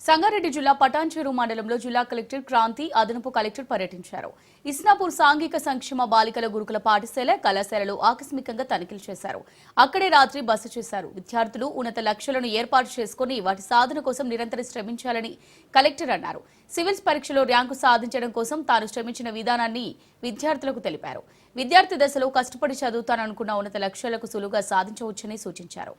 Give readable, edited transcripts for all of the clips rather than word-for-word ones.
సంగారెడ్డి జిల్లా పటాన్చెరు మండలంలో జిల్లా కలెక్టర్ క్రాంతి, అదనపు కలెక్టర్ పర్యటించారు. ఇస్నాపూర్ సాంఘిక సంక్షేమ బాలికల గురుకుల పాఠశాల, కళాశాలలో ఆకస్మికంగా తనిఖీలు చేశారు. అక్కడే రాత్రి బస చేశారు. విద్యార్థులు ఉన్నత లక్ష్యాలను ఏర్పాటు చేసుకుని వాటి సాధన కోసం నిరంతరం శ్రమించాలని కలెక్టర్ అన్నారు. సివిల్స్ పరీక్షలో ర్యాంకు సాధించడం కోసం తాను శ్రమించిన విధానాన్ని విద్యార్థులకు తెలిపారు. విద్యార్థి దశలో కష్టపడి చదువుతాననుకున్న ఉన్నత లక్ష్యాలకు సులువుగా సాధించవచ్చని సూచించారు.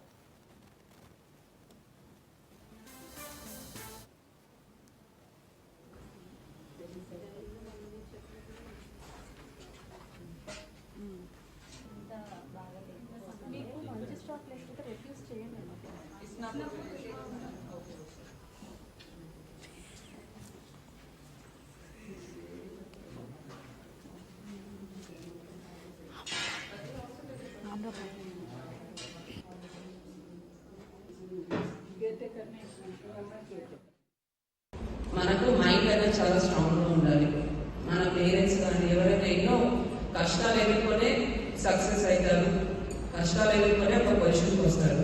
మనకు మైండ్ అనేది చాలా స్ట్రాంగ్గా ఉండాలి. మన పేరెంట్స్ కానీ ఎవరైనా ఎన్నో కష్టాలు ఎదుర్కొనే సక్సెస్ అవుతారు, కష్టాలు ఎదుర్కొనే ఒక పొజిషన్కి వస్తారు.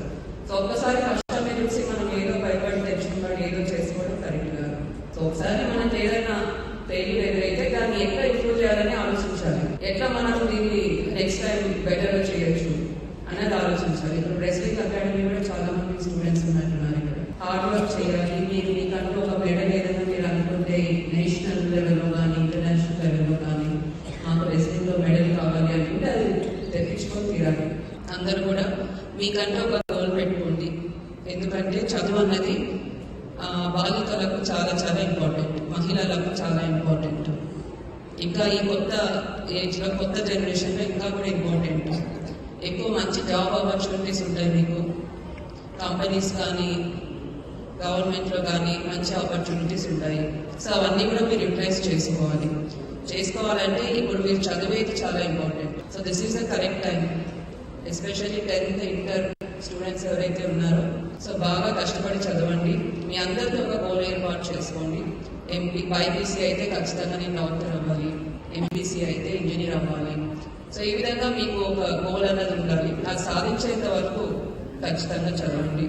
సో ఒక్కసారి కష్టాన్ని చూసి మనం ఏదో భయపడి తెచ్చుకోవడం, ఏదో చేసుకోవడం కరెక్ట్ కాదు. సో ఒకసారి మనకు ఏదైనా ఫెయిల్యూర్ ఎదురైతే దాన్ని ఎట్లా ఇంప్రూవ్ చేయాలని ఆలోచించాలి. ఎట్లా మనం దీన్ని నెక్స్ట్ టైం బెటర్గా చేయొచ్చు అనేది ఆలోచించాలి. ఇప్పుడు రెస్లింగ్ అకాడమీ కూడా చాలా మంది స్టూడెంట్స్ ఉన్నట్టున్నారు. ఇక్కడ హార్డ్ వర్క్ చేయాలి. మీకంటూ ఒక మెడల్ ఏదైనా మీరు అనుకుంటే నేషనల్ లెవెల్లో కానీ ఇంటర్నేషనల్ లెవెల్లో కానీ మాకు రెస్లింగ్లో మెడల్ కావాలి అనుకుంటే అది తెప్పించుకొని తీరాలి. అందరూ కూడా మీకంటూ ఒక గోల్ పెట్టుకోండి. ఎందుకంటే చదువు అన్నది బాలికలకు చాలా చాలా ఇంపార్టెంట్, మహిళలకు చాలా ఇంపార్టెంట్. ఇంకా ఈ కొత్త ఏజ్లో, కొత్త జనరేషన్లో ఇంకా కూడా ఇంపార్టెంట్. ఎక్కువ మంచి జాబ్ ఆపర్చునిటీస్ ఉంటాయి మీకు. కంపెనీస్ కానీ గవర్నమెంట్లో కానీ మంచి ఆపర్చునిటీస్ ఉంటాయి. సో అవన్నీ కూడా మీరు యూటిలైజ్ చేసుకోవాలంటే ఇప్పుడు మీరు చదివేది చాలా important. So this is the correct time. Especially 10th inter students ఎవరైతే ఉన్నారో సో బాగా కష్టపడి చదవండి. మీ అందరితో ఒక గోల్ ఏర్పాటు చేసుకోండి. బైపీసీ అయితే ఖచ్చితంగా నేను డాక్టర్ అవ్వాలి, ఎంపీసీ అయితే ఇంజనీర్ అవ్వాలి. సో ఈ విధంగా మీకు ఒక గోల్ అన్నది ఉండాలి. అది సాధించేంత వరకు ఖచ్చితంగా చదవండి.